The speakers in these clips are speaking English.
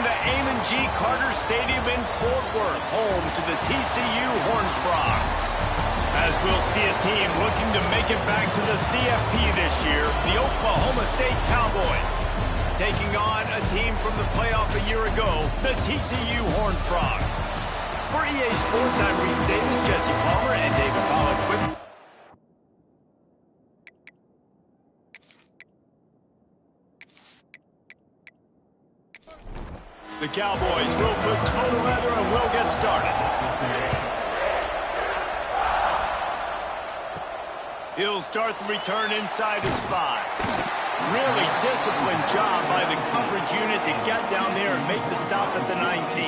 to Amon G. Carter Stadium in Fort Worth, home to the TCU Horned Frogs. As we'll see a team looking to make it back to the CFP this year, the Oklahoma State Cowboys, taking on a team from the playoff a year ago, the TCU Horned Frogs. For EA Sports, I'm Reese Davis, Jesse Palmer, and David Pollock with the Cowboys will put total leather and will get started. He'll start the return inside his 5. Really disciplined job by the coverage unit to get down there and make the stop at the 19.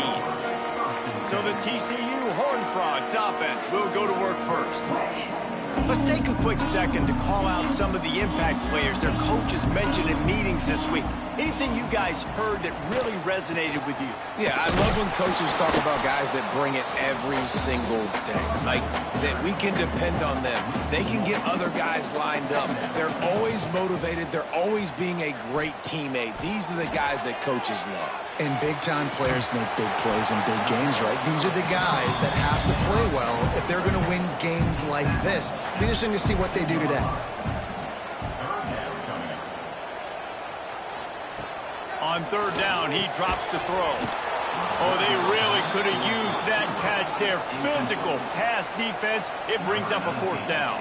So the TCU Horned Frogs offense will go to work first. Let's take a quick second to call out some of the impact players their coaches mentioned in meetings this week. Anything you guys heard that really resonated with you? Yeah, I love when coaches talk about guys that bring it every single day. Like, that we can depend on them. They can get other guys lined up. They're always motivated. They're always being a great teammate. These are the guys that coaches love. And big-time players make big plays in big games, right? These are the guys that have to play well if they're going to win games like this. Be interesting to see what they do today. On third down, he drops to throw. Oh, they really could have used that catch there. Physical pass defense. It brings up a 4th down.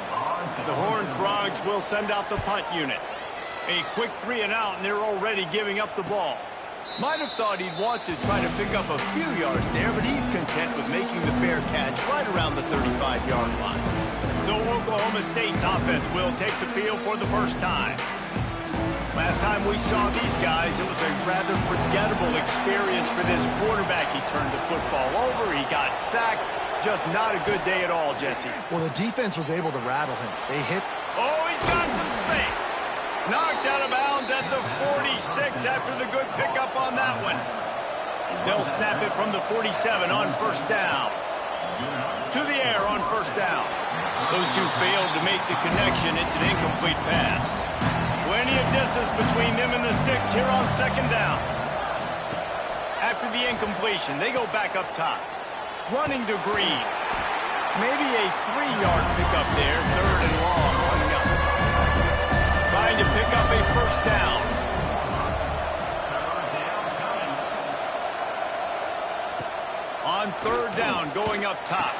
The Horned Frogs will send out the punt unit. A quick 3 and out, and they're already giving up the ball. Might have thought he'd want to try to pick up a few yards there, but he's content with making the fair catch right around the 35-yard line. So Oklahoma State's offense will take the field for the first time. Last time we saw these guys, it was a rather forgettable experience for this quarterback. He turned the football over, he got sacked. Just not a good day at all, Jesse. Well, the defense was able to rattle him. They hit. Oh, he's got some space. Knocked out of bounds at the 46 after the good pickup on that one. They'll snap it from the 47 on first down. To the air on first down. Those two failed to make the connection. It's an incomplete pass. Plenty of distance between them and the sticks here on second down. After the incompletion, they go back up top. Running to Green. Maybe a 3-yard pickup there. 3rd and long. Coming up. Trying to pick up a first down. On third down, going up top.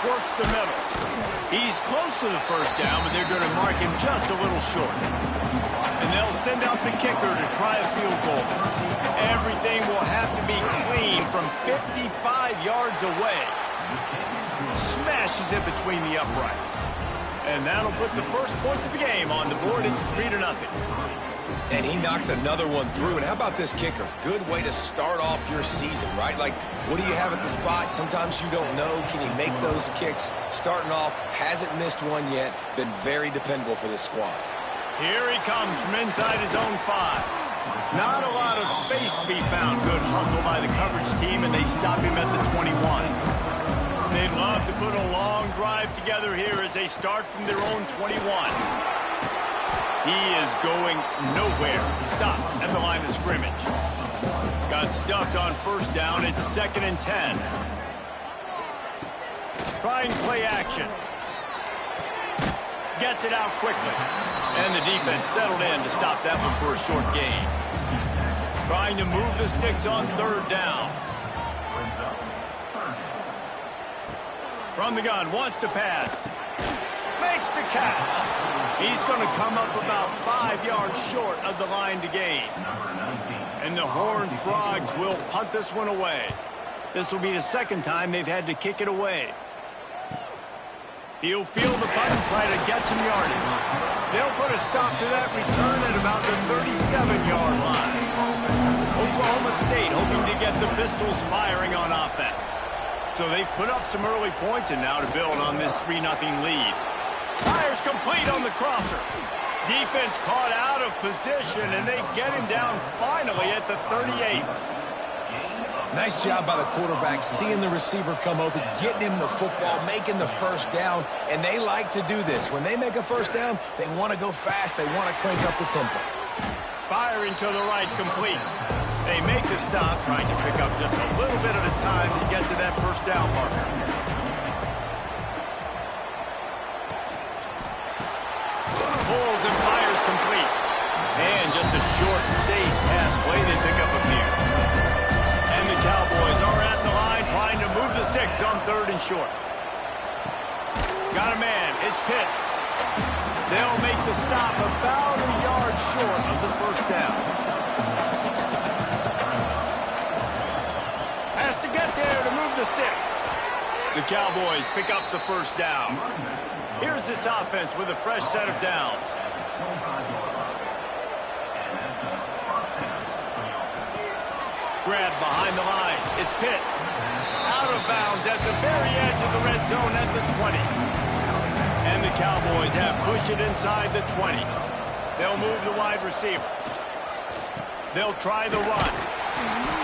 Works the middle. He's close to the first down, but they're going to mark him just a little short. And they'll send out the kicker to try a field goal. Everything will have to be clean from 55 yards away. Smashes it between the uprights. And that'll put the first points of the game on the board. It's 3-0. And he knocks another one through. And how about this kicker? Good way to start off your season, right? Like, what do you have at the spot? Sometimes you don't know. Can he make those kicks? Starting off, hasn't missed one yet. Been very dependable for this squad. Here he comes from inside his own 5. Not a lot of space to be found. Good hustle by the coverage team, and they stop him at the 21. They'd love to put a long drive together here as they start from their own 21. He is going nowhere. Stop at the line of scrimmage. Got stuffed on first down. It's 2nd and 10. Trying play action. Gets it out quickly. And the defense settled in to stop that one for a short gain. Trying to move the sticks on third down. From the gun, wants to pass. Makes the catch. He's going to come up about 5 yards short of the line to gain. And the Horned Frogs will punt this one away. This will be the 2nd time they've had to kick it away. He'll field the punt and try to get some yardage. They'll put a stop to that return at about the 37-yard line. Oklahoma State hoping to get the Pistols firing on offense. So they've put up some early points and now to build on this 3-0 lead. Fires complete on the crosser. Defense caught out of position, and they get him down finally at the 38. Nice job by the quarterback, seeing the receiver come open, getting him the football, making the first down, and they like to do this. When they make a first down, they want to go fast. They want to crank up the tempo. Firing to the right, complete. They make the stop, trying to pick up just a little bit at a time to get to that first down marker. Pulls and fires complete. And just a short, safe pass play. They pick up a few. And the Cowboys are at the line trying to move the sticks on 3rd and short. Got a man. It's Pitts. They'll make the stop about a yard short of the first down. Has to get there to move the sticks. The Cowboys pick up the first down. Here's this offense with a fresh set of downs. Grab behind the line. It's Pitts. Out of bounds at the very edge of the red zone at the 20. And the Cowboys have pushed it inside the 20. They'll move the wide receiver. They'll try the run.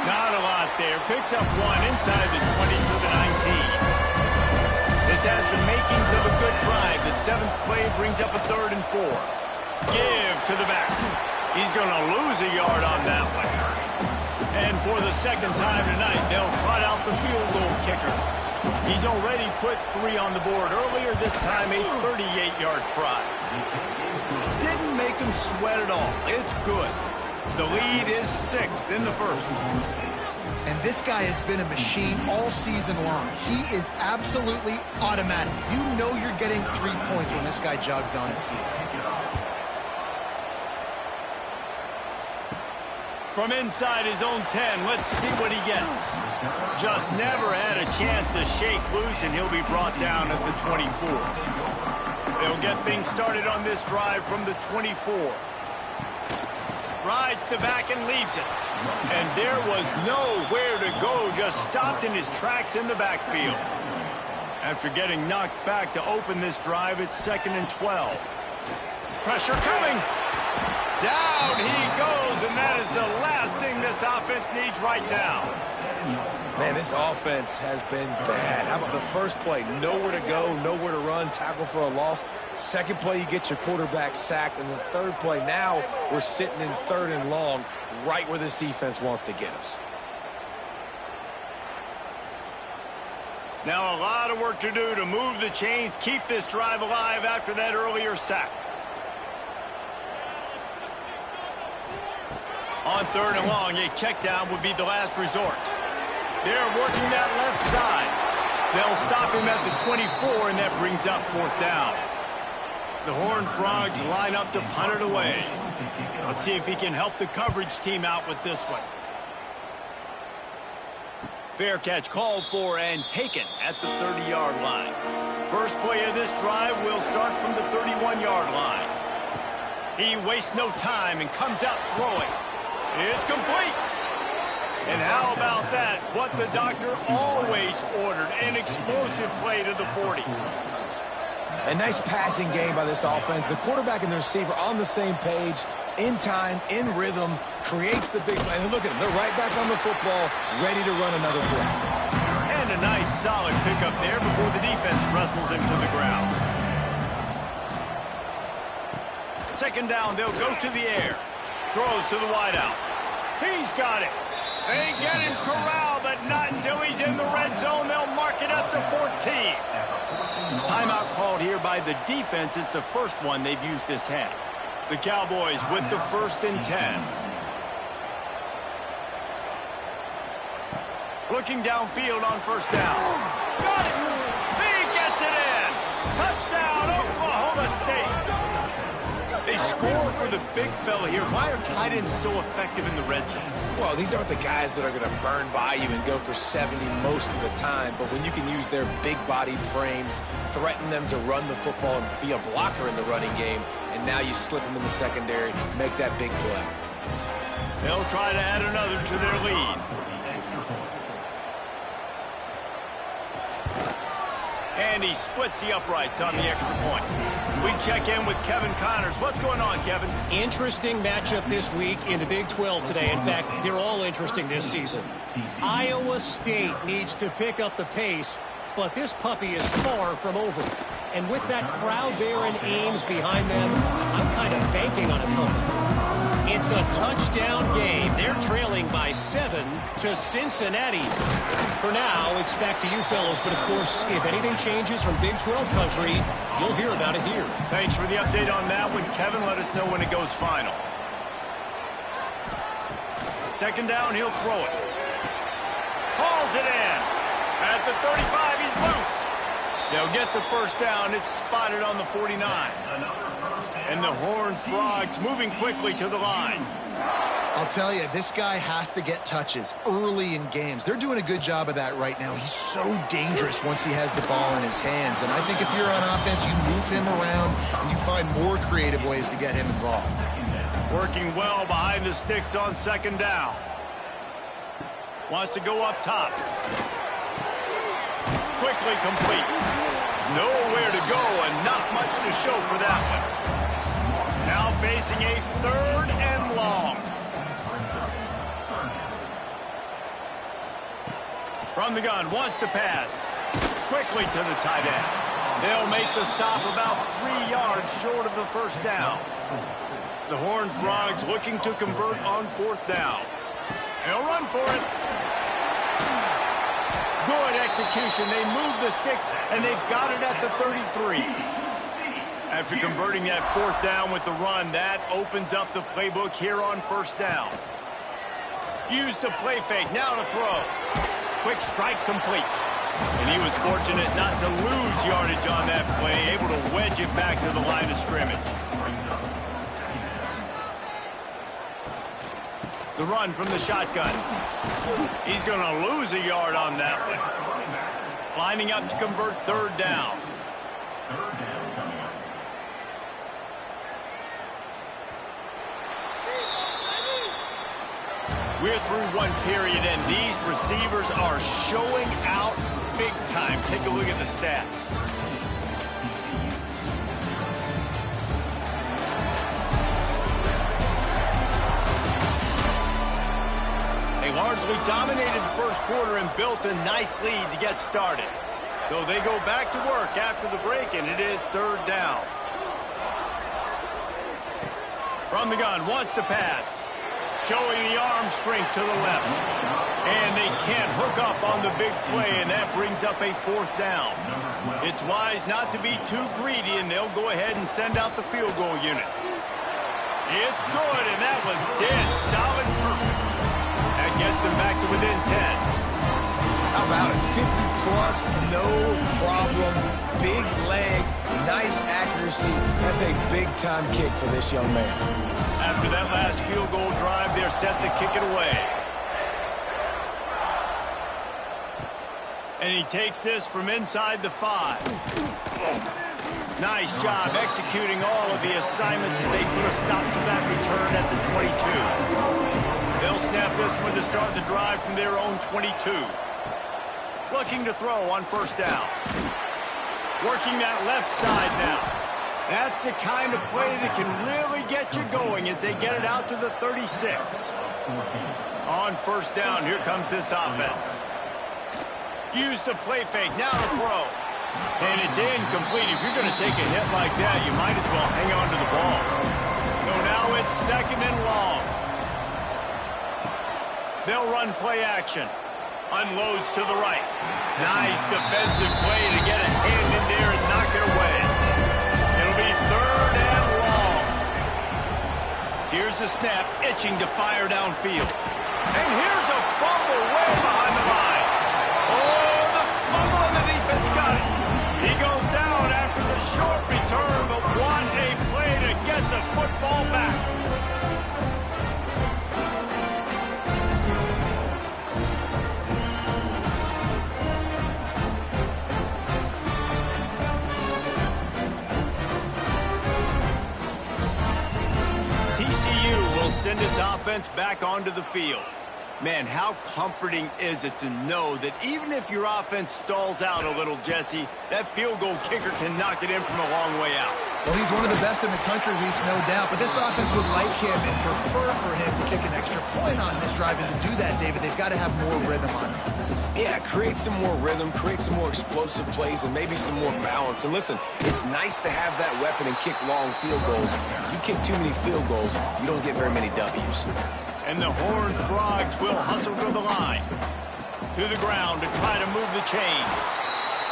Not a lot there. Picks up one inside the 20 to the 19. This has the makings of a good drive. The 7th play brings up a 3rd and 4. Give to the back. He's going to lose a yard on that one. And for the second time tonight, they'll trot out the field goal kicker. He's already put 3 on the board. Earlier this time, a 38-yard try. Didn't make him sweat at all. It's good. The lead is 6 in the first. And this guy has been a machine all season long. He is absolutely automatic. You know you're getting 3 points when this guy jogs on the field. From inside his own 10, let's see what he gets. Just never had a chance to shake loose, and he'll be brought down at the 24. They'll get things started on this drive from the 24. Rides the back and leaves it. And there was nowhere to go, just stopped in his tracks in the backfield. After getting knocked back to open this drive, it's 2nd and 12. Pressure coming. Down he goes, and that is the last thing this offense needs right now. Man, this offense has been bad. How about the first play? Nowhere to go, nowhere to run, tackle for a loss. Second play, you get your quarterback sacked. And the third play, now we're sitting in 3rd and long, right where this defense wants to get us. Now a lot of work to do to move the chains, keep this drive alive after that earlier sack. On 3rd and long, a check down would be the last resort. They're working that left side. They'll stop him at the 24, and that brings up 4th down. The Horned Frogs line up to punt it away. Let's see if he can help the coverage team out with this one. Fair catch called for and taken at the 30-yard line. First play of this drive will start from the 31-yard line. He wastes no time and comes out throwing. It's complete. And how about that? What the doctor always ordered, an explosive play to the 40. A nice passing game by this offense. The quarterback and the receiver on the same page, in time, in rhythm, creates the big play. And look at them. They're right back on the football, ready to run another play. And a nice, solid pickup there before the defense wrestles him to the ground. 2nd down, they'll go to the air. Throws to the wideout. He's got it. They get him corralled, but not until he's in the red zone. They'll mark it at the 14. Timeout called here by the defense. It's the first one they've used this half. The Cowboys with the 1st and 10. Looking downfield on 1st down. Got it. He gets it in. Touchdown, Oklahoma State. They score for the big fella here. Why are tight ends so effective in the red zone? Well, these aren't the guys that are going to burn by you and go for 70 most of the time, but when you can use their big-bodied frames, threaten them to run the football and be a blocker in the running game, and now you slip them in the secondary, make that big play. They'll try to add another to their lead. And he splits the uprights on the extra point. We check in with Kevin Connors. What's going on, Kevin? Interesting matchup this week in the Big 12 today. In fact, they're all interesting this season. Iowa State needs to pick up the pace, but this puppy is far from over. And with that crowd there in Ames behind them, I'm kind of banking on a comeback. It's a touchdown game. They're trailing by 7 to Cincinnati. For now, it's back to you fellows, but of course, if anything changes from Big 12 country, you'll hear about it here. Thanks for the update on that one, Kevin. Let us know when it goes final. Second down, he'll throw it. Hauls it in. At the 35, he's loose. They'll get the first down. It's spotted on the 49. And the Horned Frogs moving quickly to the line. I'll tell you, this guy has to get touches early in games. They're doing a good job of that right now. He's so dangerous once he has the ball in his hands. And I think if you're on offense, you move him around and you find more creative ways to get him involved. Working well behind the sticks on second down. Wants to go up top. Quickly complete. Nowhere to go and not much to show for that one. Now facing a 3rd and long. From the gun, wants to pass. Quickly to the tight end. They'll make the stop about 3 yards short of the first down. The Horned Frogs looking to convert on 4th down. They'll run for it. Good execution. They move the sticks, and they've got it at the 33. After converting that 4th down with the run, that opens up the playbook here on 1st down. Use the play fake. Now to throw. Quick strike complete. And he was fortunate not to lose yardage on that play, able to wedge it back to the line of scrimmage. The run from the shotgun. He's going to lose a yard on that one. Lining up to convert 3rd down. We're through one period, and these receivers are showing out big time. Take a look at the stats. They largely dominated the first quarter and built a nice lead to get started. So they go back to work after the break, and it is 3rd down. From the gun, wants to pass. Showing the arm strength to the left. And they can't hook up on the big play, and that brings up a 4th down. It's wise not to be too greedy, and they'll go ahead and send out the field goal unit. It's good, and that was dead solid perfect. That gets them back to within 10. How about it? 50-plus, no problem. Big leg, nice accuracy. That's a big-time kick for this young man. After that last field goal drive, they're set to kick it away. And he takes this from inside the 5. Nice job executing all of the assignments as they put a stop to that return at the 22. They'll snap this one to start the drive from their own 22. Looking to throw on 1st down. Working that left side now. That's the kind of play that can really get you going as they get it out to the 36. On 1st down, here comes this offense. Use the play fake, now to throw. And it's incomplete. If you're going to take a hit like that, you might as well hang on to the ball. So now it's 2nd and long. They'll run play action. Unloads to the right. Nice defensive play to get a hand in there and knock it away. It'll be 3rd and long. Here's the snap, itching to fire downfield. And here's a fumble way behind the line. Oh, the fumble and the defense got it. He goes down after the short return, but what a play to get the football back. TCU will send its offense back onto the field. Man, how comforting is it to know that even if your offense stalls out a little, Jesse, that field goal kicker can knock it in from a long way out. Well, he's one of the best in the country, Reese, no doubt. But this offense would like him and prefer for him to kick an extra point on this drive. And to do that, David, they've got to have more rhythm on it. Yeah, create some more rhythm, create some more explosive plays, and maybe some more balance. And listen, it's nice to have that weapon and kick long field goals. You kick too many field goals, you don't get very many W's. And the Horned Frogs will hustle to the line. To the ground to try to move the chains.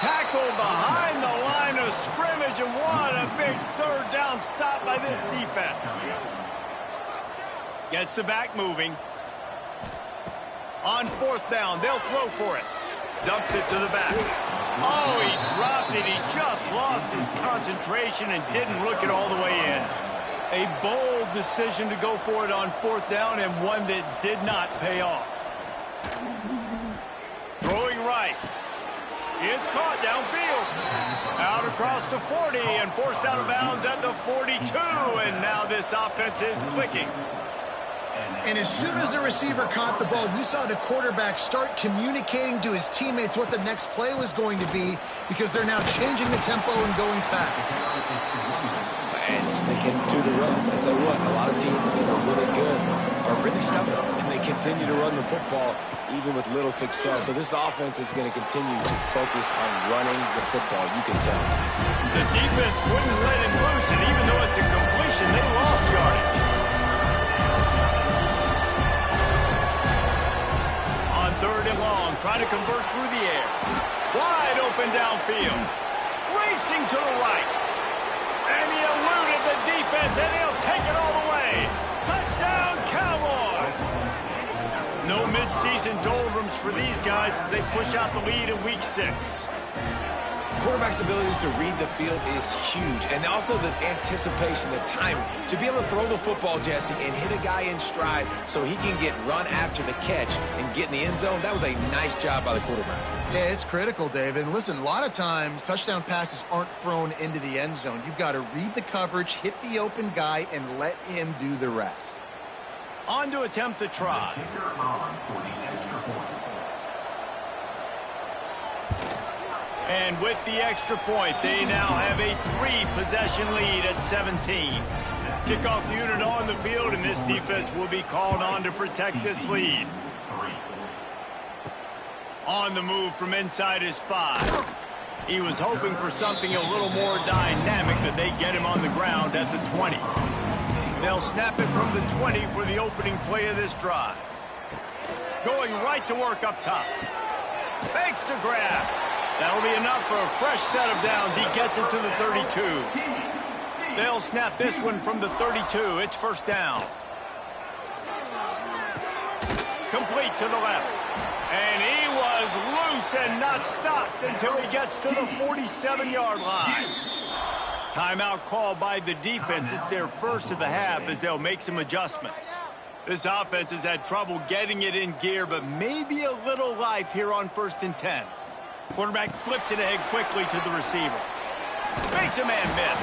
Tackle behind the line of scrimmage, and what a big third down stop by this defense. Gets the back moving. On fourth down, they'll throw for it. Dumps it to the back. Oh, he dropped it. He just lost his concentration and didn't look it all the way in. A bold decision to go for it on fourth down, and one that did not pay off. Throwing right. It's caught downfield. Out across the 40 and forced out of bounds at the 42. And now this offense is clicking. And as soon as the receiver caught the ball, you saw the quarterback start communicating to his teammates what the next play was going to be, because they're now changing the tempo and going fast. And sticking to the run. I tell you what, a lot of teams that are really good are really stubborn, and they continue to run the football even with little success. So this offense is going to continue to focus on running the football, you can tell. The defense wouldn't let him loose, and even though it's a completion, they lost yardage. On third and long, trying to convert through the air. Wide open downfield. Racing to the right. And he eluded the defense, and he'll take it all the way. Touchdown, Cowboys! No midseason doldrums for these guys as they push out the lead in Week 6. Quarterback's abilities to read the field is huge, and also the anticipation, the timing. To be able to throw the football, Jesse, and hit a guy in stride so he can get run after the catch and get in the end zone, that was a nice job by the quarterback. Yeah, it's critical, David. And listen, a lot of times touchdown passes aren't thrown into the end zone. You've got to read the coverage, hit the open guy, and let him do the rest. On to attempt the try. And with the extra point, they now have a 3-possession lead at 17. Kickoff unit on the field, and this defense will be called on to protect this lead. On the move from inside his 5. He was hoping for something a little more dynamic, but they get him on the ground at the 20. They'll snap it from the 20 for the opening play of this drive. Going right to work up top. Fakes to grab. That'll be enough for a fresh set of downs. He gets it to the 32. They'll snap this one from the 32. It's first down. Complete to the left. And he was loose and not stopped until he gets to the 47-yard line. Timeout called by the defense. It's their first of the half as they'll make some adjustments. This offense has had trouble getting it in gear, but maybe a little life here on 1st and 10. Quarterback flips it ahead quickly to the receiver. Makes a man miss.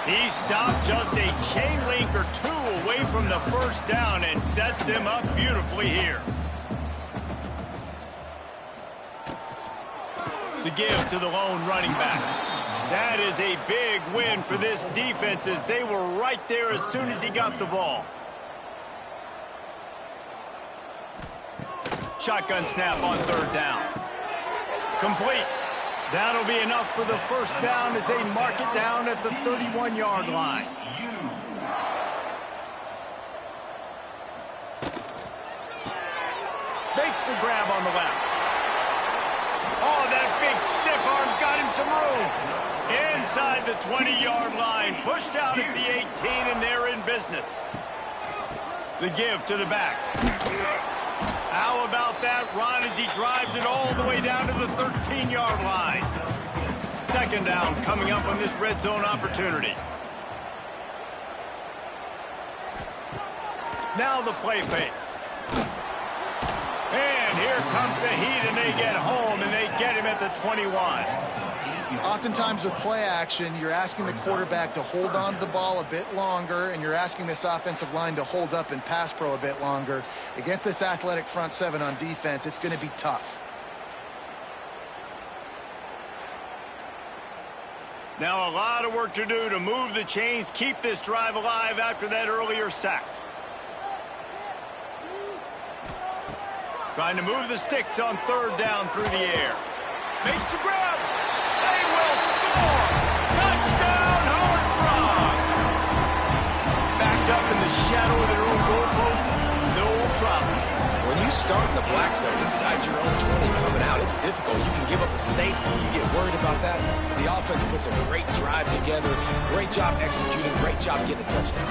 He stopped just a chain link or 2 away from the first down and sets them up beautifully here. The give to the lone running back. That is a big win for this defense as they were right there as soon as he got the ball. Shotgun snap on third down. Complete. That'll be enough for the first down as they mark it down at the 31-yard line. Makes the grab on the left. Oh, that big stiff arm got him some room. Inside the 20-yard line. Pushed out at the 18, and they're in business. The give to the back. How about that run as he drives it all the way down to the 13-yard line? Second down coming up on this red zone opportunity. Now the play fake. And here comes the heat, and they get home, and they get him at the 21. Oftentimes with play action, you're asking the quarterback to hold on to the ball a bit longer, and you're asking this offensive line to hold up and pass pro a bit longer. Against this athletic front 7 on defense, it's going to be tough. Now a lot of work to do to move the chains, keep this drive alive after that earlier sack. Trying to move the sticks on third down through the air. Makes the grab. They will score. Touchdown, Horned Frogs. Backed up in the shadow of their own goalpost. No problem. When you start in the black zone inside your own 20 coming out, it's difficult. You can give up a safety. You get worried about that. The offense puts a great drive together. Great job executing. Great job getting a touchdown.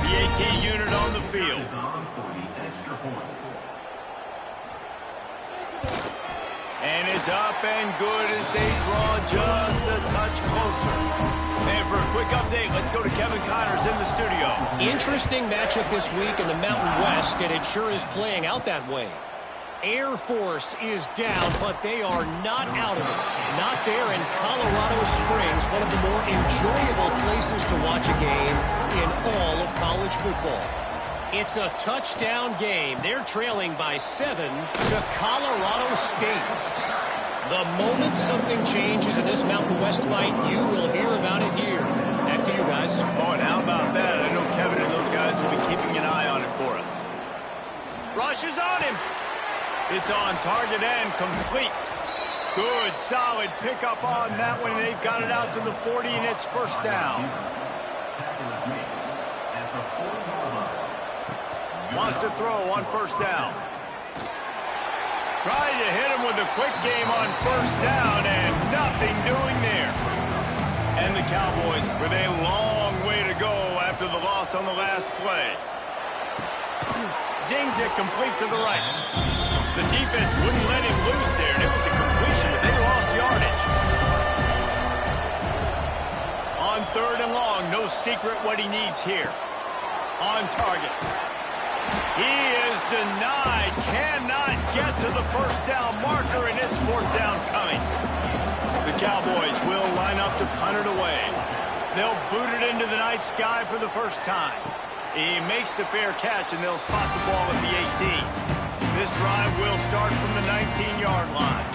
The AT unit on the field. And it's up and good as they draw just a touch closer. And for a quick update, let's go to Kevin Connors in the studio. Interesting matchup this week in the Mountain West, and it sure is playing out that way. Air Force is down, but they are not out of it. Not there in Colorado Springs, one of the more enjoyable places to watch a game in all of college football. It's a touchdown game. They're trailing by 7 to Colorado State. The moment something changes in this Mountain West fight, you will hear about it here. Back to you guys. Oh, and how about that? I know Kevin and those guys will be keeping an eye on it for us. Rush is on him. It's on target and complete. Good, solid pickup on that one. They've got it out to the 40, and it's first down. Wants to throw on first down. Trying to hit him with a quick game on first down, and nothing doing there. And the Cowboys with a long way to go after the loss on the last play. Zings it complete to the right. The defense wouldn't let him loose there, and it was a completion, but they lost yardage. On third and long, no secret what he needs here. On target. He is denied, cannot get to the first down marker, and it's fourth down coming. The Cowboys will line up to punt it away. They'll boot it into the night sky for the first time. He makes the fair catch, and they'll spot the ball at the 18. This drive will start from the 19-yard line.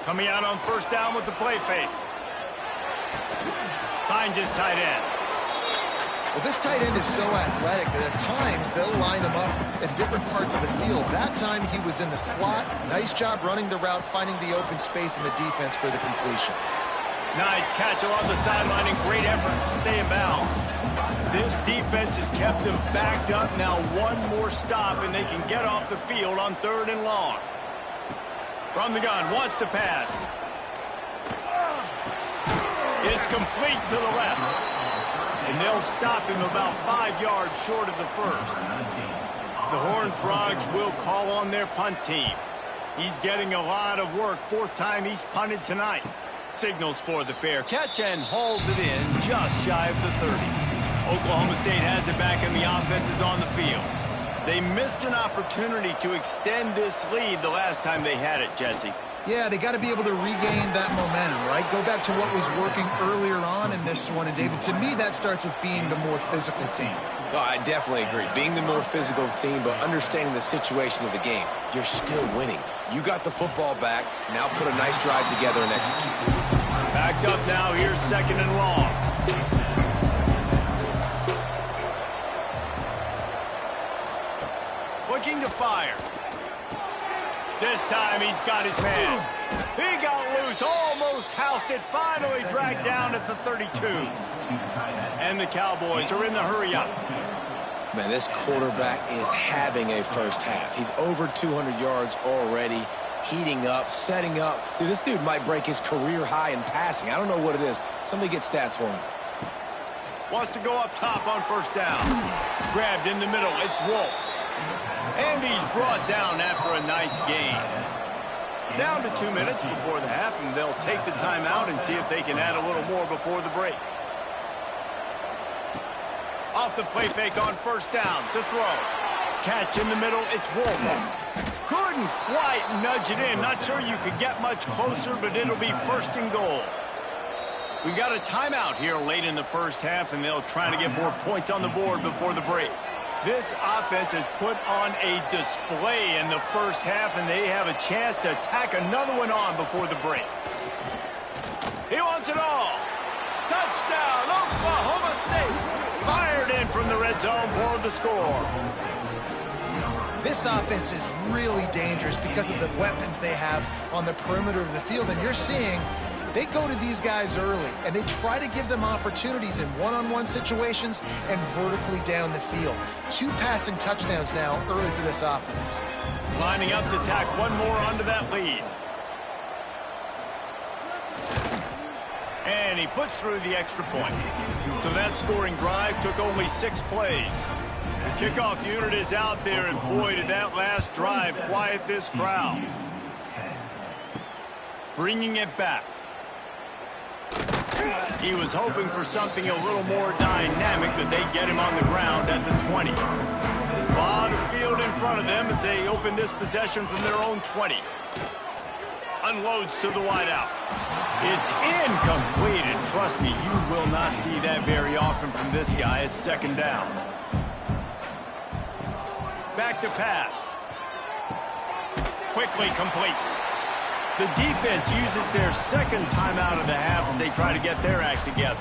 Coming out on first down with the play fake. Finds his tight end. Well, this tight end is so athletic that at times they'll line him up in different parts of the field. That time he was in the slot. Nice job running the route, finding the open space in the defense for the completion. Nice catch along the sideline and great effort to stay in bounds. This defense has kept them backed up. Now one more stop and they can get off the field on third and long. From the gun, wants to pass. It's complete to the left. And they'll stop him about 5 yards short of the first. The Horned Frogs will call on their punt team. He's getting a lot of work. Fourth time he's punted tonight. Signals for the fair catch and hauls it in just shy of the 30. Oklahoma State has it back and the offense is on the field. They missed an opportunity to extend this lead the last time they had it, Jesse. Yeah, they got to be able to regain that momentum, right? Go back to what was working earlier on in this one. And, David, to me, that starts with being the more physical team. Oh, I definitely agree. Being the more physical team, but understanding the situation of the game. You're still winning. You got the football back. Now put a nice drive together and execute. Backed up now. Here's second and long. Looking to fire. This time he's got his man. He got loose, almost housed it, finally dragged down at the 32. And the Cowboys are in the hurry-up. Man, this quarterback is having a first half. He's over 200 yards already, heating up, setting up. Dude, this dude might break his career high in passing. I don't know what it is. Somebody get stats for him. Wants to go up top on first down. Grabbed in the middle. It's Wolf. And he's brought down after a nice gain. Down to 2 minutes before the half, and they'll take the timeout and see if they can add a little more before the break. Off the play fake on first down to throw. Catch in the middle, it's Wolf. Couldn't quite nudge it in. Not sure you could get much closer, but it'll be first and goal. We got a timeout here late in the first half, and they'll try to get more points on the board before the break. This offense has put on a display in the first half, and they have a chance to tack another one on before the break. He wants it all. Touchdown, Oklahoma State. Fired in from the red zone for the score. This offense is really dangerous because of the weapons they have on the perimeter of the field. And you're seeing they go to these guys early, and they try to give them opportunities in one-on-one situations and vertically down the field. 2 passing touchdowns now early for this offense. Lining up to tack one more onto that lead. And he puts through the extra point. So that scoring drive took only 6 plays. The kickoff unit is out there, and boy, did that last drive quiet this crowd. Bringing it back. He was hoping for something a little more dynamic, but they get him on the ground at the 20. A lot of field in front of them as they open this possession from their own 20. Unloads to the wideout. It's incomplete, and trust me, you will not see that very often from this guy. It's second down. Back to pass. Quickly complete. The defense uses their second timeout of the half as they try to get their act together.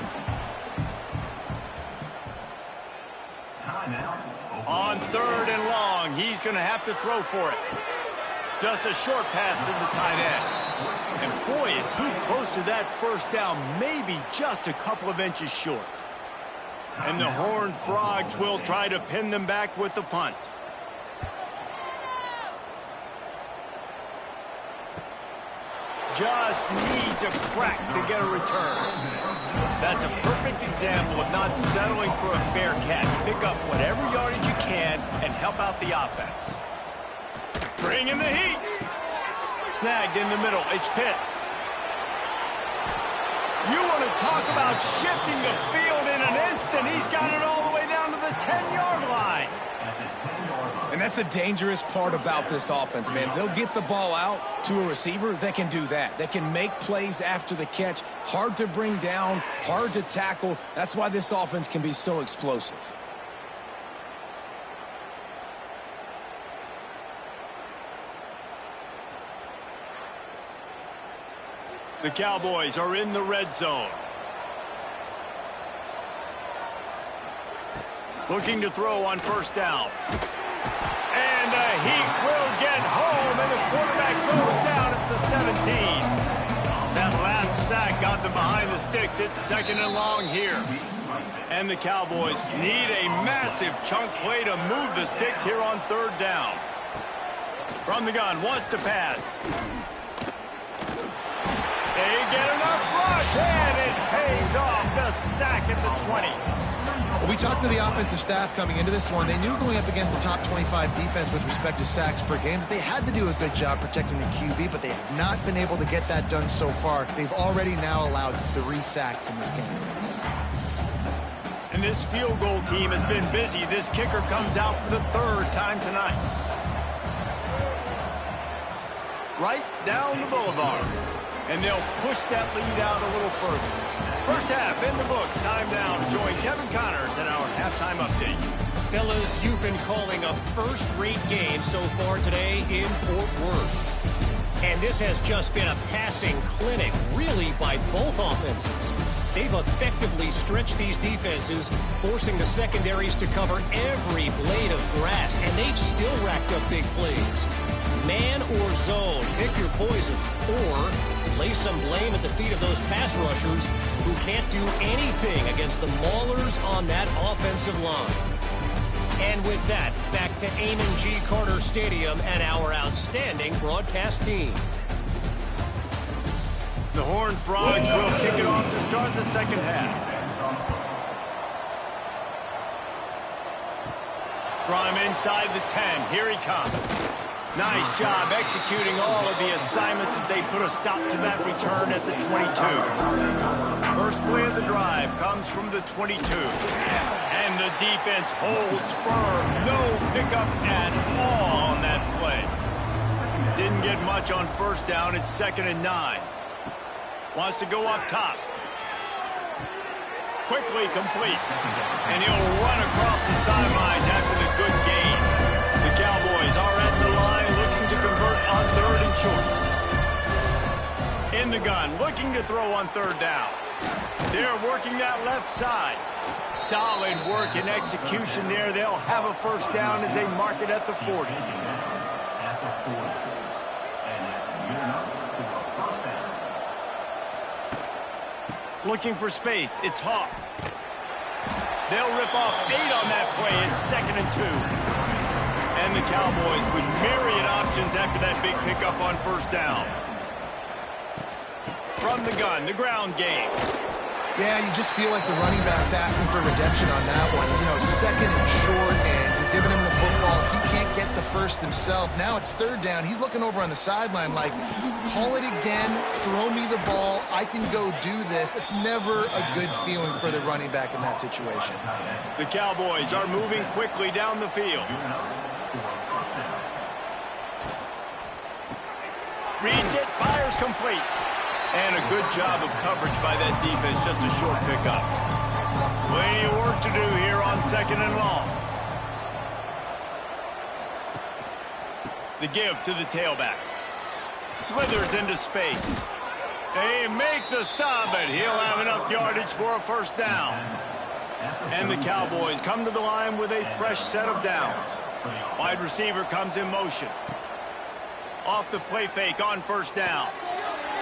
On 3rd and long, he's going to have to throw for it. Just a short pass to the tight end. And boy, is he close to that first down, maybe just a couple of inches short. And the Horned Frogs will try to pin them back with the punt. Just needs a crack to get a return. That's a perfect example of not settling for a fair catch. Pick up whatever yardage you can and help out the offense. Bring in the heat. Snagged in the middle. It's Pitts. You want to talk about shifting the field in an instant. He's got it all the way down to the 10-yard line. And that's the dangerous part about this offense, man. They'll get the ball out to a receiver that can do that. That can make plays after the catch. Hard to bring down, hard to tackle. That's why this offense can be so explosive. The Cowboys are in the red zone. Looking to throw on first down. And the Heat will get home, and the quarterback goes down at the 17. That last sack got them behind the sticks. It's 2nd and long here. And the Cowboys need a massive chunk play to move the sticks here on 3rd down. From the gun, wants to pass. They get enough rush, and it pays off. The sack at the 20. Well, we talked to the offensive staff coming into this one. They knew going up against the top 25 defense with respect to sacks per game that they had to do a good job protecting the QB, but they have not been able to get that done so far. They've already now allowed 3 sacks in this game. And this field goal team has been busy. This kicker comes out for the 3rd time tonight. Right down the boulevard. And they'll push that lead out a little further. First half in the books. Time now to join Kevin Connors in our halftime update. Fellas, you've been calling a first-rate game so far today in Fort Worth. And this has just been a passing clinic, really, by both offenses. They've effectively stretched these defenses, forcing the secondaries to cover every blade of grass, and they've still racked up big plays. Man or zone, pick your poison, or lay some blame at the feet of those pass rushers who can't do anything against the maulers on that offensive line. And with that, back to Amon G. Carter Stadium and our outstanding broadcast team. The Horned Frogs will kick it off to start the second half. From inside the 10, here he comes. Nice job executing all of the assignments as they put a stop to that return at the 22. First play of the drive comes from the 22. And the defense holds firm. No pickup at all on that play. Didn't get much on first down. It's 2nd and 9. Wants to go up top. Quickly complete. And he'll run across the sidelines after the good gain. The Cowboys are at the line looking to convert on 3rd and short. In the gun, looking to throw on 3rd down. They're working that left side. Solid work and execution there. They'll have a first down as they mark it at the 40. Looking for space. It's Hawk. They'll rip off 8 on that play. It's 2nd and 2. And the Cowboys with myriad options after that big pickup on first down. From the gun, the ground game. Yeah, you just feel like the running back's asking for redemption on that one. You know, 2nd and short, and you're giving him the football. If he can't get the first himself, now it's 3rd down. He's looking over on the sideline like, call it again, throw me the ball, I can go do this. It's never a good feeling for the running back in that situation. The Cowboys are moving quickly down the field. Reads it, fires complete. And a good job of coverage by that defense, just a short pickup. Plenty of work to do here on 2nd and long. The give to the tailback. Slithers into space. They make the stop, but he'll have enough yardage for a first down. And the Cowboys come to the line with a fresh set of downs. Wide receiver comes in motion. Off the play fake on first down.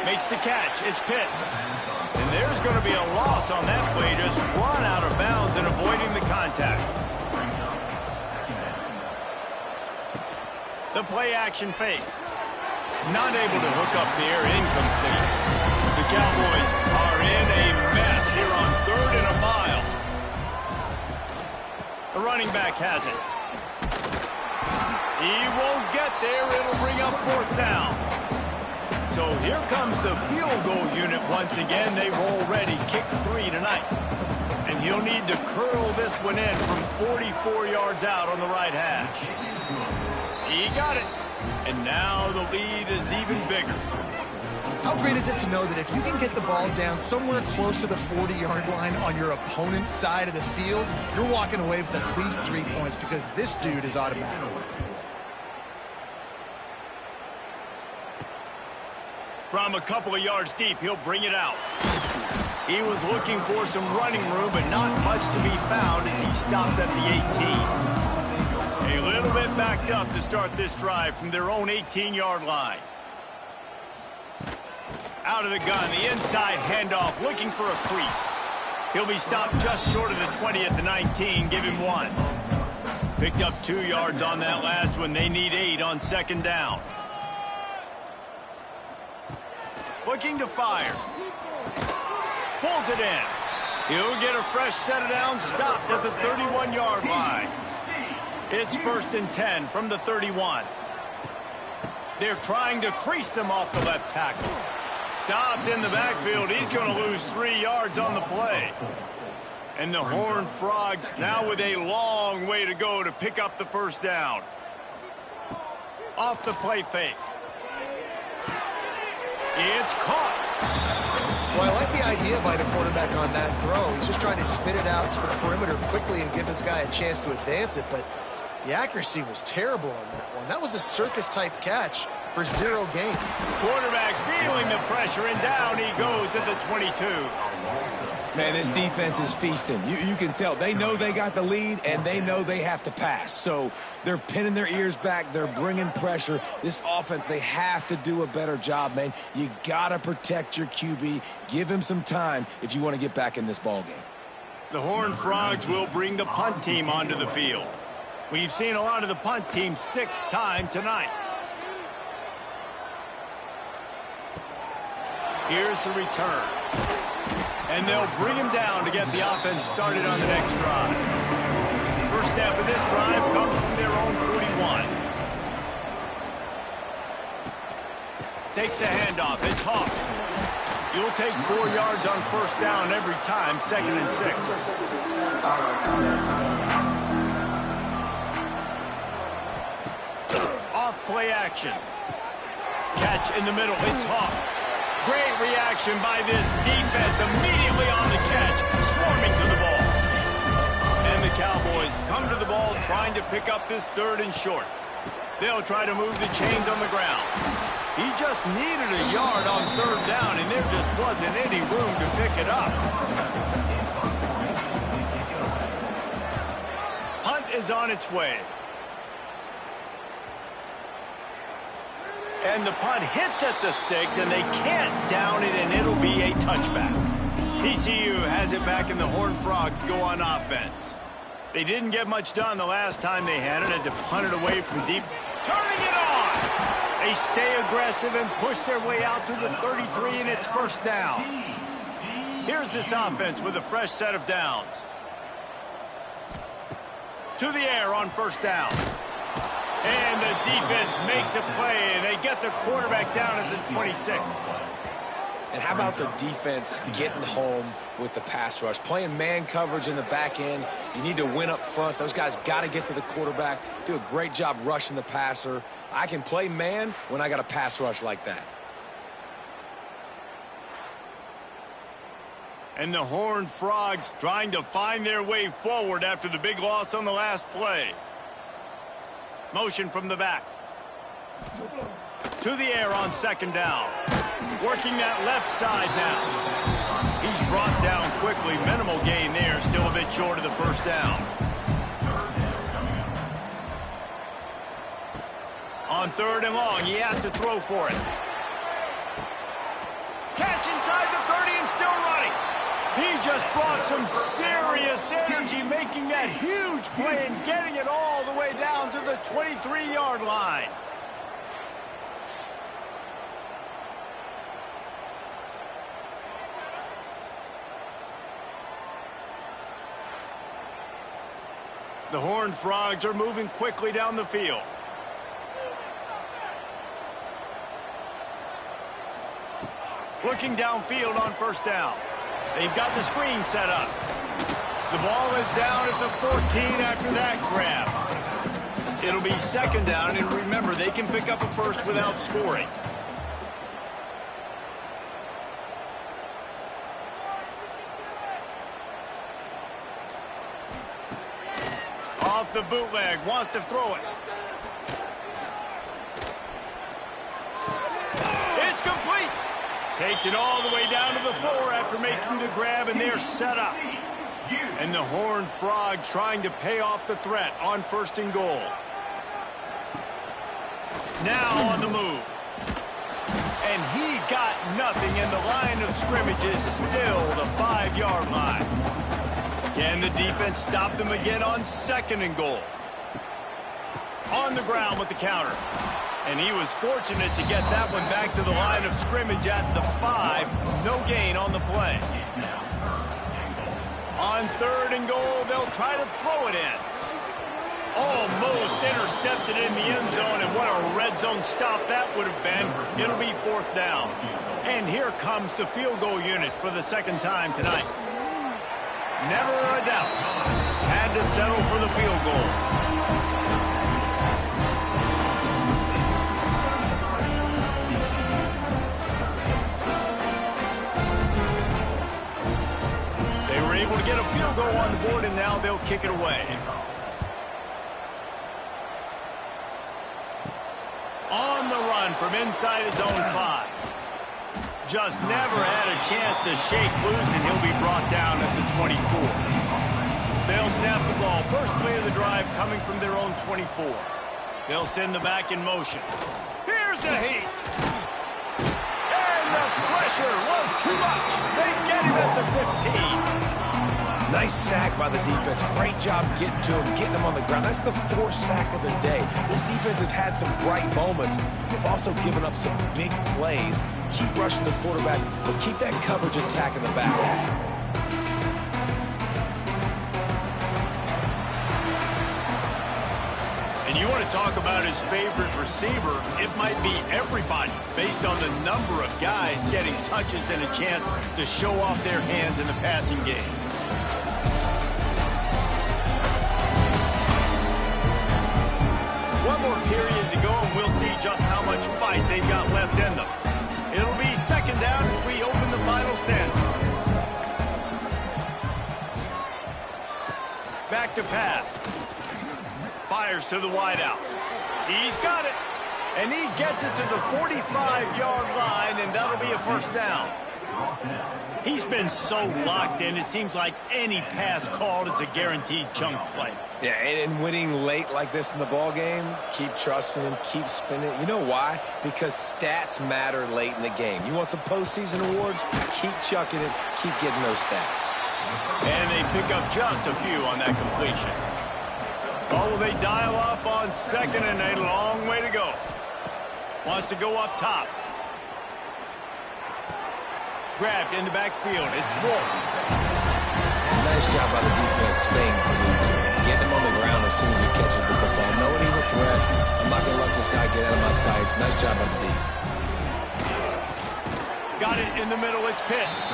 Makes the catch. It's Pitts. And there's going to be a loss on that play. Just run out of bounds and avoiding the contact. The play action fake. Not able to hook up there. Incomplete. The Cowboys are in a mess here on 3rd and a mile. The running back has it. He won't get there. It'll bring up 4th down. So here comes the field goal unit once again. They've already kicked 3 tonight. And he'll need to curl this one in from 44 yards out on the right hash. He got it. And now the lead is even bigger. How great is it to know that if you can get the ball down somewhere close to the 40-yard line on your opponent's side of the field, you're walking away with at least 3 points because this dude is automatic. From a couple of yards deep, he'll bring it out. He was looking for some running room, but not much to be found as he stopped at the 18. A little bit backed up to start this drive from their own 18-yard line. Out of the gun, the inside handoff, looking for a crease. He'll be stopped just short of the 20 at the 19, give him 1. Picked up 2 yards on that last one. They need 8 on 2nd down. Looking to fire. Pulls it in. He'll get a fresh set of downs, stopped at the 31-yard line. It's 1st and 10 from the 31. They're trying to crease them off the left tackle. Stopped in the backfield. He's going to lose 3 yards on the play. And the Horned Frogs now with a long way to go to pick up the first down. Off the play fake. It's caught. Well, I like the idea by the quarterback on that throw. He's just trying to spit it out to the perimeter quickly and give his guy a chance to advance it, but the accuracy was terrible on that one. That was a circus-type catch for 0 gain. Quarterback feeling the pressure, and down he goes at the 22. Man, this defense is feasting. You can tell. They know they got the lead, and they know they have to pass. So they're pinning their ears back. They're bringing pressure. This offense, they have to do a better job, man. You got to protect your QB. Give him some time if you want to get back in this ballgame. The Horned Frogs will bring the punt team onto the field. We've seen a lot of the punt team 6th time tonight. Here's the return. And they'll bring him down to get the offense started on the next drive. First snap of this drive comes from their own 41. Takes the handoff. It's Hawk. You'll take 4 yards on first down every time, 2nd and 6. Off play action. Catch in the middle. It's Hawk. Great reaction by this defense. Immediately on the catch, swarming to the ball. And the Cowboys come to the ball trying to pick up this 3rd and short. They'll try to move the chains on the ground. He just needed a yard on 3rd down, and there just wasn't any room to pick it up. is on its way. And the punt hits at the 6, and they can't down it, and it'll be a touchback. TCU has it back, and the Horned Frogs go on offense. They didn't get much done the last time they had it. Had to punt it away from deep. Turning it on! They stay aggressive and push their way out to the 33, and it's first down. Here's this offense with a fresh set of downs. To the air on first down. And the defense makes a play, and they get the quarterback down at the 26. And how about the defense getting home with the pass rush? Playing man coverage in the back end. You need to win up front. Those guys got to get to the quarterback, do a great job rushing the passer. I can play man when I got a pass rush like that. And the Horned Frogs trying to find their way forward after the big loss on the last play. Motion from the back. To the air on second down. Working that left side now. He's brought down quickly. Minimal gain there. Still a bit short of the first down. On third and long, he has to throw for it. Catch inside the 30 and still running. He just brought some serious energy, making that huge play and getting it all the way down to the 23-yard line. The Horned Frogs are moving quickly down the field. Looking downfield on first down. They've got the screen set up. The ball is down at the 14 after that grab. It'll be second down, and remember, they can pick up a first without scoring. Off the bootleg, wants to throw it. It's complete. Takes it all the way down to the 4 after making the grab, and they're set up. And the Horned Frogs trying to pay off the threat on first and goal. Now on the move. And he got nothing, and the line of scrimmage is still the 5-yard line. Can the defense stop them again on second and goal? On the ground with the counter. And he was fortunate to get that one back to the line of scrimmage at the 5. No gain on the play. On third and goal, they'll try to throw it in. Almost intercepted in the end zone, and what a red zone stop that would have been. It'll be fourth down. And here comes the field goal unit for the second time tonight. Never a doubt. Had to settle for the field goal. Able to get a field goal on the board, and now they'll kick it away. On the run from inside his own 5. Just never had a chance to shake loose, and he'll be brought down at the 24. They'll snap the ball. First play of the drive coming from their own 24. They'll send the back in motion. Here's the heat. And the pressure was too much. They get him at the 15. Nice sack by the defense. Great job getting to him, getting him on the ground. That's the 4th sack of the day. This defense have had some bright moments, but they've also given up some big plays. Keep rushing the quarterback, but keep that coverage intact in the back end. And you want to talk about his favorite receiver, it might be everybody based on the number of guys getting touches and a chance to show off their hands in the passing game. One more period to go, and we'll see just how much fight they've got left in them. It'll be second down as we open the final stanza. Back to pass. Fires to the wideout. He's got it. And he gets it to the 45-yard line, and that'll be a first down. He's been so locked in, it seems like any pass called is a guaranteed chunk play. Yeah, and winning late like this in the ball game, keep trusting him, keep spinning. You know why? Because stats matter late in the game. You want some postseason awards? Keep chucking it, keep getting those stats. And they pick up just a few on that completion. Oh, they dial up on second, and a long way to go. Wants to go up top. Grabbed in the backfield. It's Wolf. Nice job by the defense staying glued to him. Getting him on the ground as soon as he catches the football. Knowing he's a threat. I'm not going to let this guy get out of my sights. Nice job by the D. Got it in the middle. It's Pitts.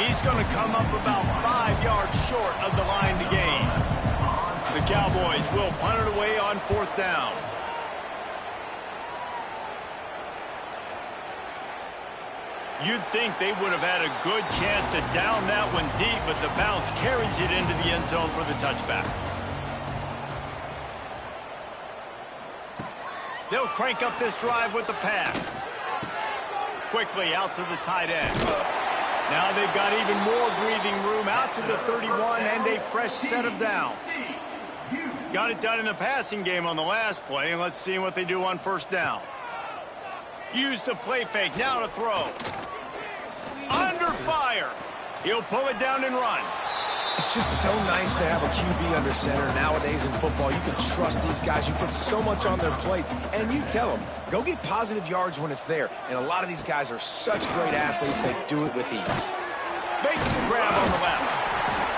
He's going to come up about 5 yards short of the line to gain. The Cowboys will punt it away on 4th down. You'd think they would have had a good chance to down that one deep, but the bounce carries it into the end zone for the touchback. They'll crank up this drive with the pass. Quickly out to the tight end. Now they've got even more breathing room out to the 31 and a fresh set of downs. Got it done in the passing game on the last play, and let's see what they do on 1st down. Use the play fake, now to throw. Under fire. He'll pull it down and run. It's just so nice to have a QB under center. Nowadays in football, you can trust these guys. You put so much on their plate, and you tell them, go get positive yards when it's there. And a lot of these guys are such great athletes, they do it with ease. Makes the grab on the left.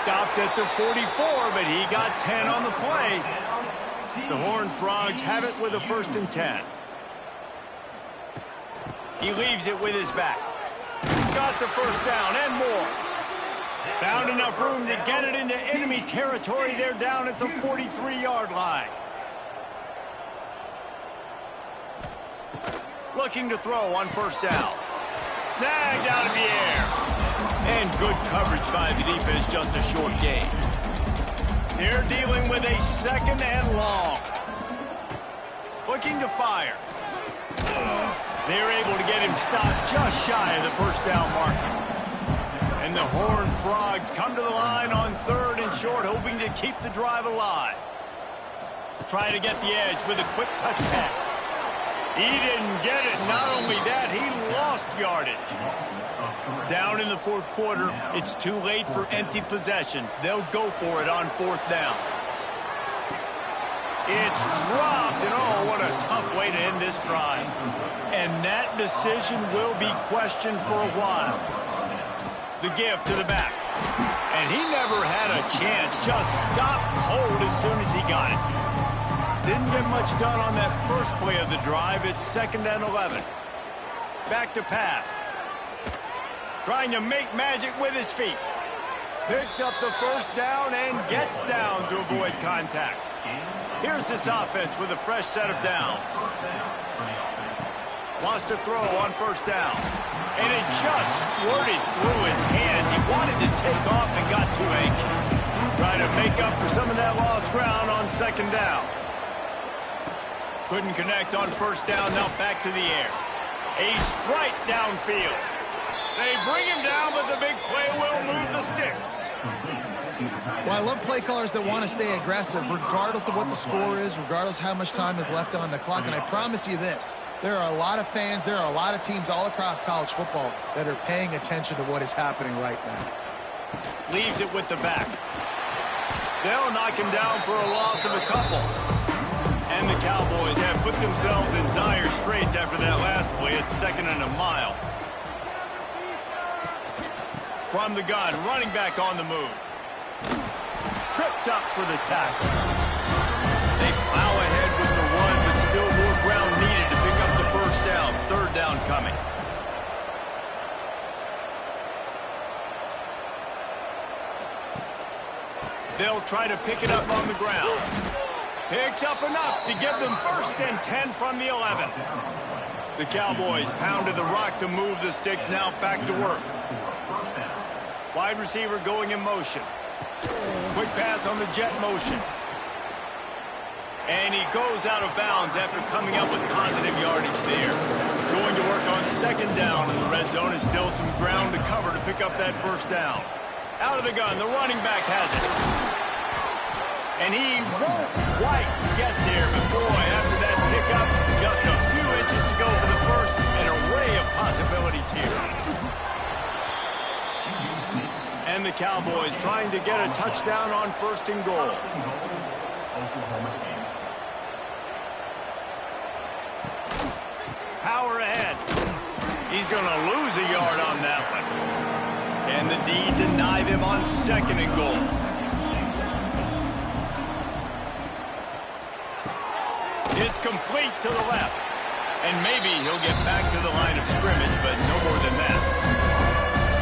Stopped at the 44, but he got 10 on the play. The Horned Frogs have it with a 1st and 10. He leaves it with his back. Got the 1st down and more. Found enough room to get it into enemy territory. They're down at the 43-yard line. Looking to throw on 1st down. Snagged out of the air. And good coverage by the defense, just a short gain. They're dealing with a 2nd and long. Looking to fire. They're able to get him stopped just shy of the 1st down marker. And the Horned Frogs come to the line on 3rd and short, hoping to keep the drive alive. Try to get the edge with a quick touch pass. He didn't get it. Not only that, he lost yardage. Down in the 4th quarter, it's too late for empty possessions. They'll go for it on 4th down. It's dropped, and oh, what a tough way to end this drive. And that decision will be questioned for a while. The give to the back. And he never had a chance. Just stopped cold as soon as he got it. Didn't get much done on that first play of the drive. It's 2nd and 11. Back to pass. Trying to make magic with his feet. Picks up the 1st down and gets down to avoid contact. Here's this offense with a fresh set of downs. Wants to throw on 1st down. And it just squirted through his hands. He wanted to take off and got too anxious. Trying to make up for some of that lost ground on 2nd down. Couldn't connect on 1st down. Now back to the air. A strike downfield. They bring him down, but the big play will move the sticks. Well, I love play callers that want to stay aggressive, regardless of what the score is, regardless of how much time is left on the clock. And I promise you this, there are a lot of fans, there are a lot of teams all across college football that are paying attention to what is happening right now. Leaves it with the back. They'll knock him down for a loss of a couple. And the Cowboys have put themselves in dire straits after that last play. It's 2nd and a mile. From the gun, running back on the move. Tripped up for the tackle. They plow ahead with the run, but still more ground needed to pick up the 1st down. 3rd down coming. They'll try to pick it up on the ground. Picks up enough to give them 1st and 10 from the 11. The Cowboys pounded the rock to move the sticks. Now back to work. Wide receiver going in motion. Quick pass on the jet motion. And he goes out of bounds after coming up with positive yardage there. Going to work on second down in the red zone and still some ground to cover to pick up that first down. Out of the gun, the running back has it. And he won't quite get there, but boy, after that pickup, just a few inches to go for the first. An array of possibilities here. And the Cowboys trying to get a touchdown on first and goal. Power ahead. He's going to lose a yard on that one. Can the D deny them on second and goal? It's complete to the left. And maybe he'll get back to the line of scrimmage, but no more than that.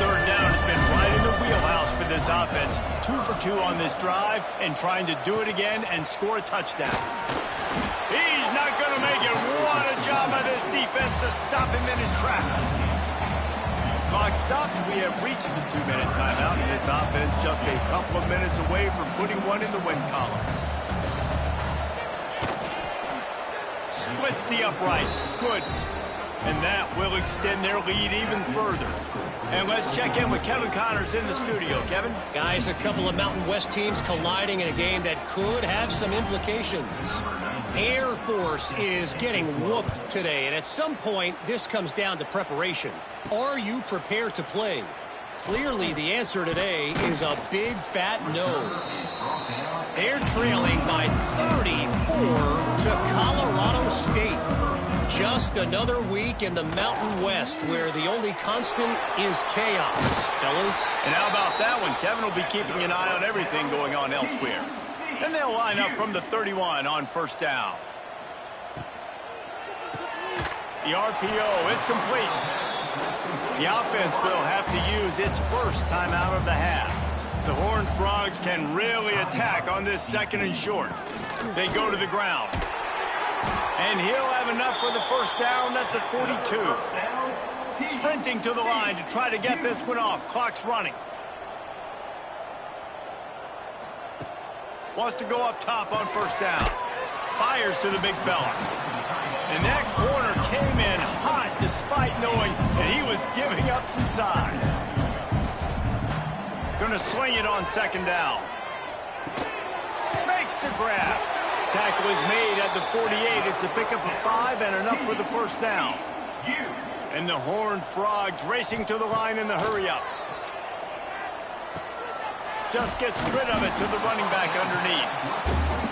Third down has been right in the wheelhouse for this offense. 2 for 2 on this drive and trying to do it again and score a touchdown. He's not going to make it. What a job by this defense to stop him in his tracks. Clock stopped. We have reached the 2-minute timeout, and this offense just a couple of minutes away from putting one in the win column. Splits the uprights. Good. And that will extend their lead even further. And let's check in with Kevin Connors in the studio. Kevin? Guys, a couple of Mountain West teams colliding in a game that could have some implications. Air Force is getting whooped today, and at some point, this comes down to preparation. Are you prepared to play? Clearly, the answer today is a big fat no. They're trailing by 34 to Colorado State. Just another week in the Mountain West where the only constant is chaos, fellas. And how about that one? Kevin will be keeping an eye on everything going on elsewhere. And they'll line up from the 31 on first down. The RPO, it's complete. The offense will have to use its first timeout of the half. The Horned Frogs can really attack on this second and short. They go to the ground. And he'll have enough for the first down at the 42. Sprinting to the line to try to get this one off. Clock's running. Wants to go up top on first down. Fires to the big fella. And that corner came in hot despite knowing that he was giving up some size. Going to swing it on second down. Makes the grab. Tackle is made at the 48. It's a pickup of 5 and enough for the first down. And the Horned Frogs racing to the line in the hurry-up. Just gets rid of it to the running back underneath.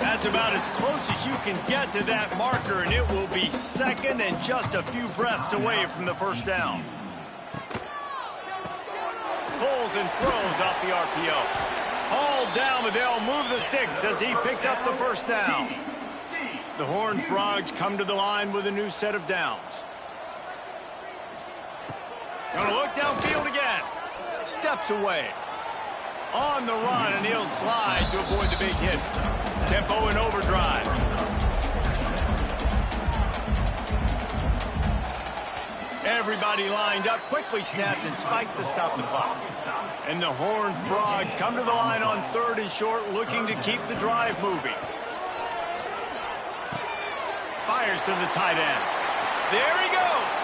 That's about as close as you can get to that marker, and it will be second and just a few breaths away from the first down. Pulls and throws off the RPO. Hauled down, but they'll move the sticks as he picks up the first down. The Horned Frogs come to the line with a new set of downs. Gonna look downfield again. Steps away. On the run, and he'll slide to avoid the big hit. Tempo and overdrive. Everybody lined up, quickly snapped and spiked to stop the clock. And the Horned Frogs come to the line on third and short, looking to keep the drive moving. Fires to the tight end. There he goes.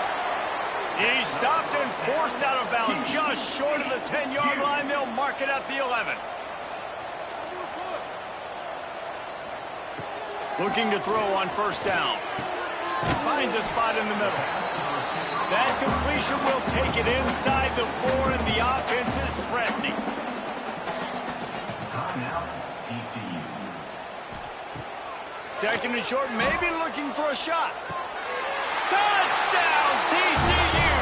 He stopped and forced out of bounds just short of the 10-yard line. They'll mark it at the 11. Looking to throw on first down. Finds a spot in the middle. That completion will take it inside the 4, and the offense is threatening. TCU. Second and short, maybe looking for a shot. Touchdown, TCU!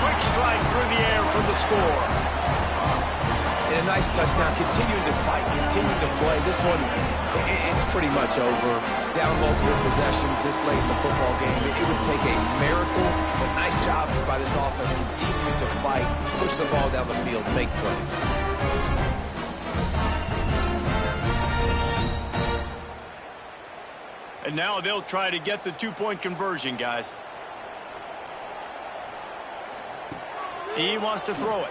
Quick strike through the air for the score. And a nice touchdown, continuing to fight, continuing to play. This one, it's pretty much over. Down multiple possessions this late in the football game. It would take a miracle, but nice job by this offense continuing to fight, push the ball down the field, make plays. And now they'll try to get the two-point conversion, guys. He wants to throw it.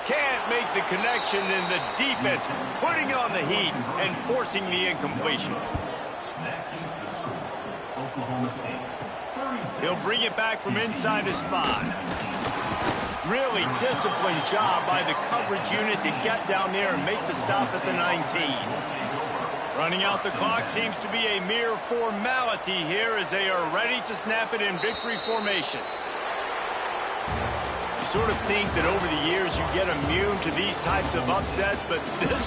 Can't make the connection, and the defense putting on the heat and forcing the incompletion. He'll bring it back from inside his 5. Really disciplined job by the coverage unit to get down there and make the stop at the 19. Running out the clock seems to be a mere formality here as they are ready to snap it in victory formation. You sort of think that over the years you get immune to these types of upsets, but this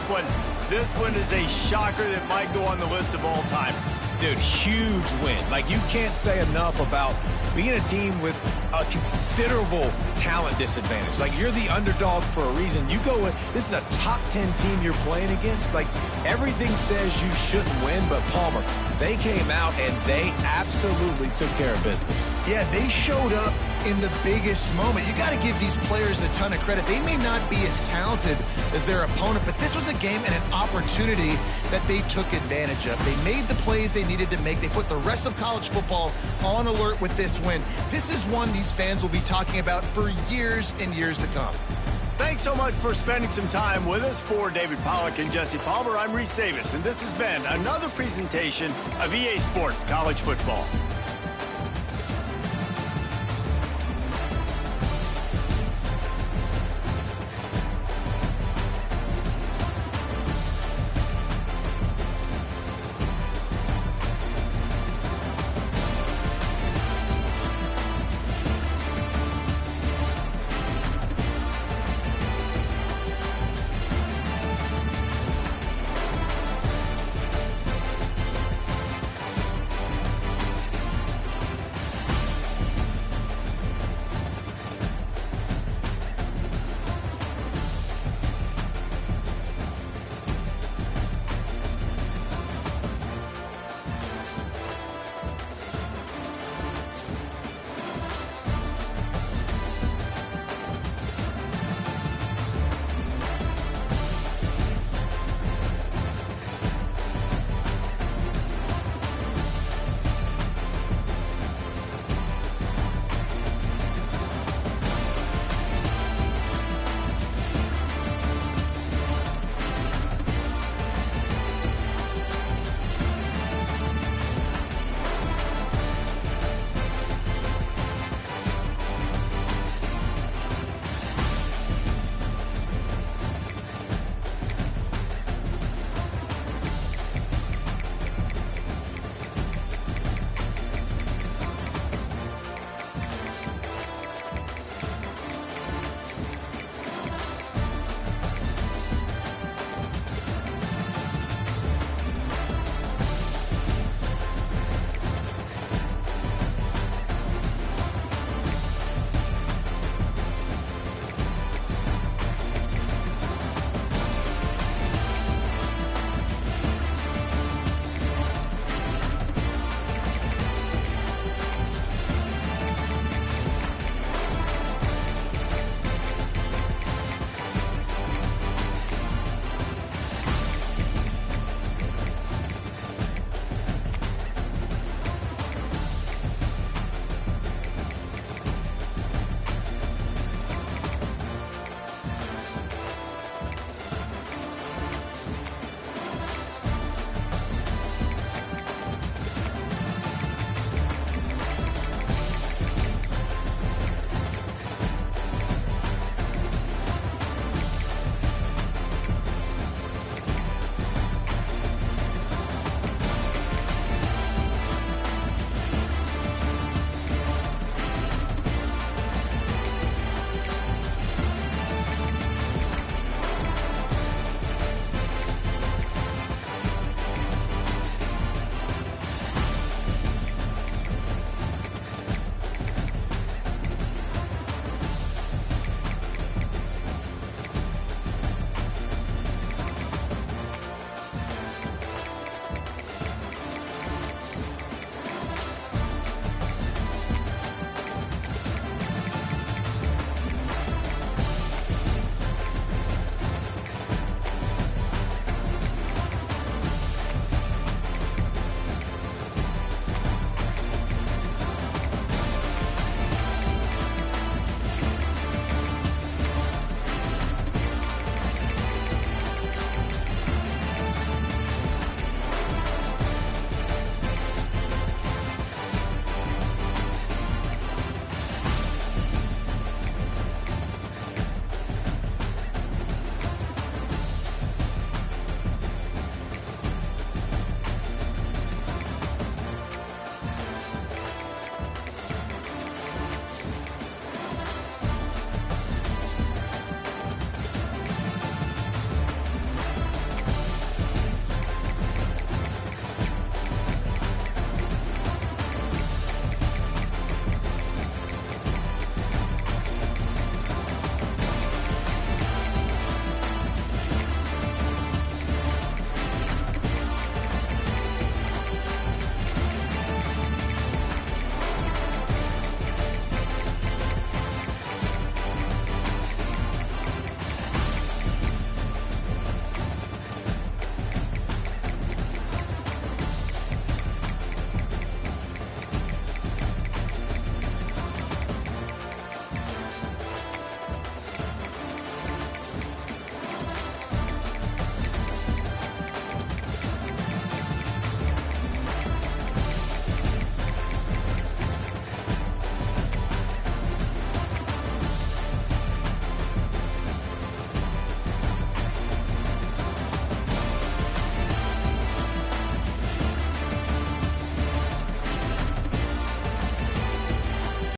one is a shocker that might go on the list of all time. Dude, huge win. Like, you can't say enough about being a team with a considerable talent disadvantage. Like, you're the underdog for a reason. You go with, this is a top 10 team you're playing against. Like, everything says you shouldn't win, but Palmer, they came out and they absolutely took care of business. Yeah, they showed up in the biggest moment. You got to give these players a ton of credit. They may not be as talented as their opponent, but this was a game and an opportunity that they took advantage of. They made the plays they needed to make. They put the rest of college football on alert with this win. This is one these fans will be talking about for years and years to come. Thanks so much for spending some time with us. For David Pollack and Jesse Palmer, I'm Reese Davis, and this has been another presentation of EA Sports College Football.